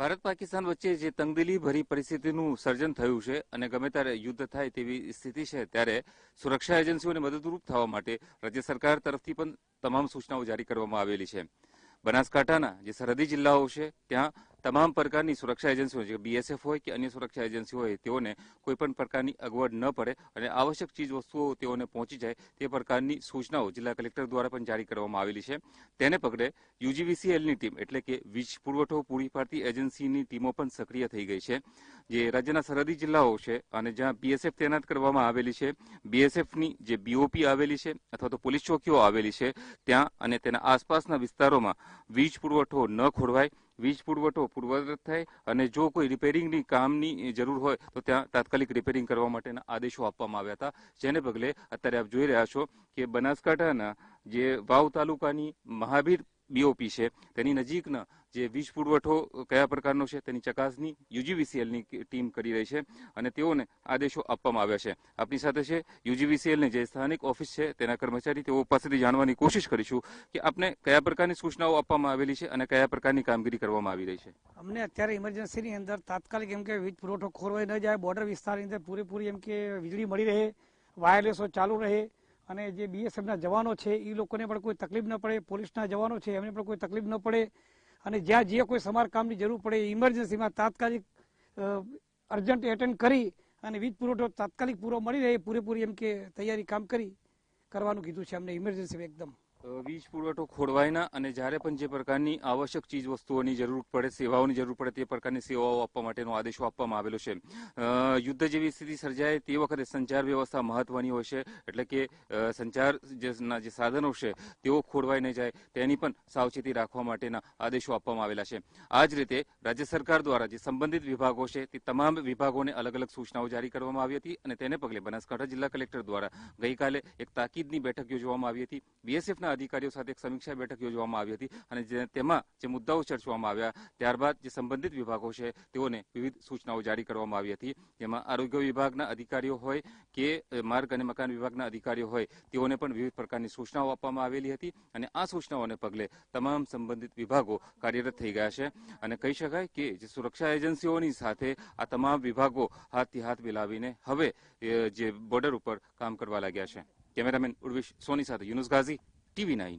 ભારત પાકિસ્તાન વચ્ચે જે તંગદિલી ભરી પરિસ્થિતિનું સર્જન થયું છે અને ગમે ત્યારે યુદ્ધ થાય તેવી સ્થિતિ છે, ત્યારે સુરક્ષા એજન્સીઓને મદદરૂપ થવા માટે રાજ્ય સરકાર તરફથી પણ તમામ સૂચનાઓ જારી કરવામાં આવેલી છે. બનાસકાંઠાના જે સરહદી જિલ્લાઓ છે ત્યાં તમામ પ્રકારની સુરક્ષા એજન્સીઓ, જે બીએસએફ હોય કે અન્ય સુરક્ષા એજન્સી હોય, તેઓને કોઈ પણ પ્રકારની અગવડ ન પડે અને આવશ્યક ચીજ વસ્તુઓ તેઓને પહોંચી જાય તે પ્રકારની સૂચનાઓ જિલ્લા કલેક્ટર દ્વારા પણ જારી કરવામાં આવેલી છે. તેને પગલે યુજીવીસીએલની ટીમ એટલે કે વીજ પુરવઠો પૂરી પાડતી એજન્સીની ટીમો પણ સક્રિય થઈ ગઈ છે. જે રાજ્યના સરહદી જિલ્લાઓ છે અને જ્યાં બીએસએફ તૈનાત કરવામાં આવેલી છે, બીએસએફની જે બીઓપી આવેલી છે અથવા તો પોલીસ ચોકીઓ આવેલી છે, ત્યાં અને તેના આસપાસના વિસ્તારોમાં વીજ પુરવઠો ન ખોરવાય, વીજ પુરવઠો પૂર્વવત થાય અને જો કોઈ રિપેરિંગની કામની જરૂર હોય તો ત્યાં તાત્કાલિક રિપેરિંગ કરવા માટેના આદેશો આપવામાં આવ્યા હતા. જેને પગલે અત્યારે આપ જોઈ રહ્યા છો કે બનાસકાંઠાના જે વાવ તાલુકાની મહાવીર બીઓપી છે તેની નજીકના જે વીજ પુરવઠો કયા પ્રકારનો છે તેની ચકાસણી યુજીવીસીએલની ટીમ કરી રહી છે અને તેઓને આદેશો આપવામાં આવ્યા છે. આપની સાથે છે યુજીવીસીએલની જે સ્થાનિક ઓફિસ છે તેના કર્મચારી, તેઓ પાસેથી જાણવાની કોશિશ કરીશું કે આપને કયા પ્રકારની સૂચનાઓ આપવામાં આવેલી છે અને કયા પ્રકારની કામગીરી કરવામાં આવી રહી છે. અમને અત્યારે ઇમરજન્સીની અંદર તાત્કાલિક એમ કે વીજ પુરવઠો ખોરવાઈ ન જાય, બોર્ડર વિસ્તારની અંદર પૂરેપૂરી એમ કે વીજળી મળી રહે, વાયરલેસો ચાલુ રહે અને જે બીએસએફના જવાનો છે એ લોકોને પણ કોઈ તકલીફ ન પડે, પોલીસના જવાનો છે એમને પણ કોઈ તકલીફ ન પડે અને જ્યાં જે કોઈ સમારકામની જરૂર પડે ઇમરજન્સીમાં તાત્કાલિક અર્જન્ટ એટેન્ડ કરી અને વીજ પુરવઠો તાત્કાલિક પૂરો મળી રહે પૂરેપૂરી એમ કે તૈયારી કામ કરવાનું કીધું છે અમને ઇમરજન્સી એકદમ. વીજ પુરવઠો ખોરવાયના અને જ્યારે પણ જે પ્રકારની આવશ્યક ચીજ વસ્તુઓની જરૂર પડે, સેવાઓની જરૂર પડે તે પ્રકારની સેવાઓ આપવા માટેનો આદેશો આપવામાં આવેલો છે. યુદ્ધ જેવી સ્થિતિ સર્જાય તે વખતે સંચાર વ્યવસ્થા મહત્વની હોય છે, એટલે કે સંચારના જે સાધનો છે તેઓ ખોરવાઈ નહીં જાય તેની પણ સાવચેતી રાખવા માટેના આદેશો આપવામાં આવેલા છે. આ જ રીતે રાજ્ય સરકાર દ્વારા જે સંબંધિત વિભાગો છે તે તમામ વિભાગોને અલગ અલગ સૂચનાઓ જારી કરવામાં આવી હતી અને તેને પગલે બનાસકાંઠા જિલ્લા કલેક્ટર દ્વારા ગઈકાલે એક તાકીદની બેઠક યોજવામાં આવી હતી. બીએસએફના અધિકારીઓ સાથે એક સમીક્ષા બેઠક યોજવામાં આવી હતી અને તેમાં જે મુદ્દાઓ ચર્ચવામાં આવ્યા ત્યારબાદ જે સંબંધિત વિભાગો છે તેઓને વિવિધ સૂચનાઓ જારી કરવામાં આવી હતી. જેમાં આરોગ્ય વિભાગના અધિકારીઓ હોય કે માર્ગ અને મકાન વિભાગના અધિકારીઓ હોય, તેઓને પણ વિવિધ પ્રકારની સૂચનાઓ આપવામાં આવેલી હતી અને આ સૂચનાઓને પગલે તમામ સંબંધિત વિભાગો કાર્યરત થઈ ગયા છે અને કહી શકાય કે જે સુરક્ષા એજન્સીઓની સાથે આ તમામ વિભાગો હાથથી હાથ મિલાવીને હવે જે બોર્ડર ઉપર કામ કરવા લાગ્યા છે. કેમેરામેન ઉર્વિશ સોની સાથે યુનુસ ગાઝી, TV9.